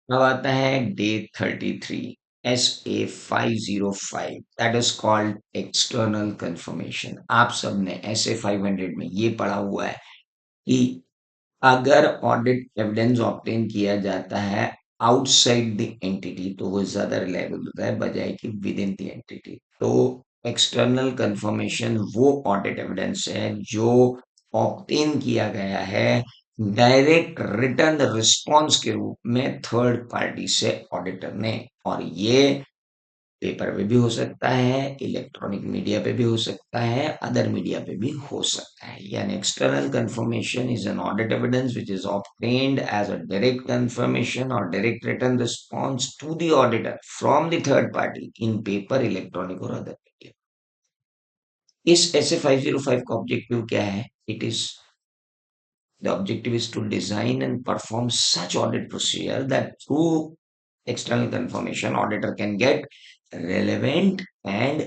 अब आता है day 33, SA 505, that is called external confirmation. आप सबने SA 500 में ये पढ़ा हुआ है कि अगर ऑडिट एविडेंस ऑब्टेन किया जाता है आउटसाइड द एंटिटी तो वो ज्यादा रिलायबल होता है बजाय कि विद इन द एंटिटी। तो एक्सटर्नल कंफर्मेशन वो ऑडिट एविडेंस है जो ऑब्टेन किया गया है डायरेक्ट रिटर्न रिस्पॉन्स के रूप में थर्ड पार्टी से ऑडिटर ने। और ये पेपर पे भी हो सकता है, इलेक्ट्रॉनिक मीडिया पे भी हो सकता है, अदर मीडिया पे भी हो सकता है। यानी external confirmation is an audit evidence which is obtained as a direct confirmation और direct return response to the auditor from the third party in paper, electronic और अदर मीडिया। इस SA 505 का ऑब्जेक्टिव क्या है? It is The objective is to design and perform such audit procedure that through external confirmation, auditor can get relevant and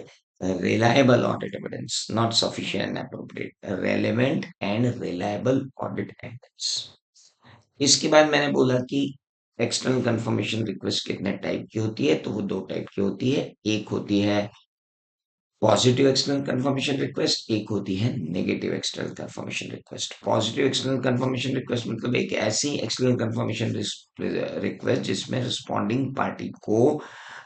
reliable audit evidence, not sufficient and appropriate, relevant and reliable audit evidence. इसके बाद मैंने बोला कि external confirmation request कितने type की होती है, तो वो दो टाइप की होती है। एक होती है पॉजिटिव एक्सटर्नल कंफर्मेशन रिक्वेस्ट, एक होती है negative external confirmation request. Positive external confirmation request मतलब एक ऐसी एक्सटर्नल कंफर्मेशन रिक्वेस्ट जिसमें रिस्पॉन्डिंग पार्टी को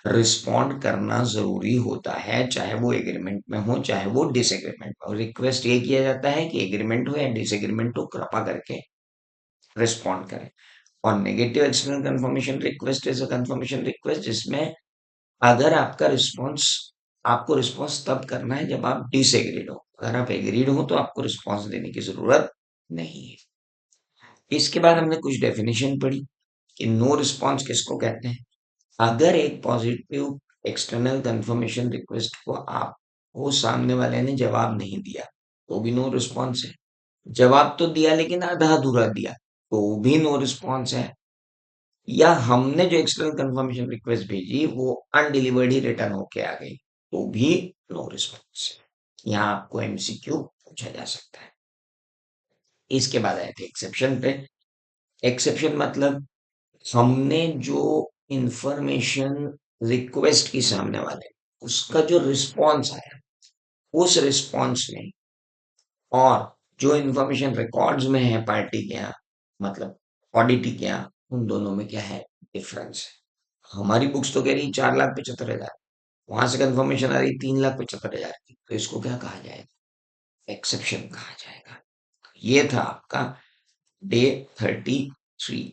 रिस्पॉन्ड करना जरूरी होता है, चाहे वो एग्रीमेंट में हो चाहे वो डिसएग्रीमेंट में हो। रिक्वेस्ट ये किया जाता है कि एग्रीमेंट हो या डिसएग्रीमेंट हो, कृपा करके रिस्पॉन्ड करें। और negative external confirmation request is a confirmation request जिसमें अगर आपको रिस्पॉन्स तब करना है जब आप डिसएग्रीड हो। अगर आप एग्रीड हो तो आपको रिस्पॉन्स देने की जरूरत नहीं है। इसके बाद हमने कुछ डेफिनेशन पढ़ी कि नो रिस्पॉन्स किसको कहते हैं। अगर एक पॉजिटिव एक्सटर्नल कंफर्मेशन रिक्वेस्ट को आपको सामने वाले ने जवाब नहीं दिया तो भी नो रिस्पॉन्स है। जवाब तो दिया लेकिन आधा अधूरा दिया तो भी नो रिस्पॉन्स है। या हमने जो एक्सटर्नल कंफर्मेशन रिक्वेस्ट भेजी वो अनडिलीवर्ड ही रिटर्न होके आ गई तो भी नो रिस्पॉन्स। यहाँ आपको MCQ पूछा जा सकता है। इसके बाद आए थे एक्सेप्शन पे। एक्सेप्शन मतलब हमने जो इंफॉर्मेशन रिक्वेस्ट की सामने वाले उसका जो रिस्पॉन्स आया उस रिस्पॉन्स में और जो इंफॉर्मेशन रिकॉर्ड्स में है पार्टी के यहाँ, मतलब ऑडिटी के यहाँ, उन दोनों में क्या है डिफरेंस है। हमारी बुक्स तो कह रही 4,75,000, वहां से कंफर्मेशन आ रही 3,75,000 की, तो इसको क्या कहा जाएगा? एक्सेप्शन कहा जाएगा। ये था आपका डे 33।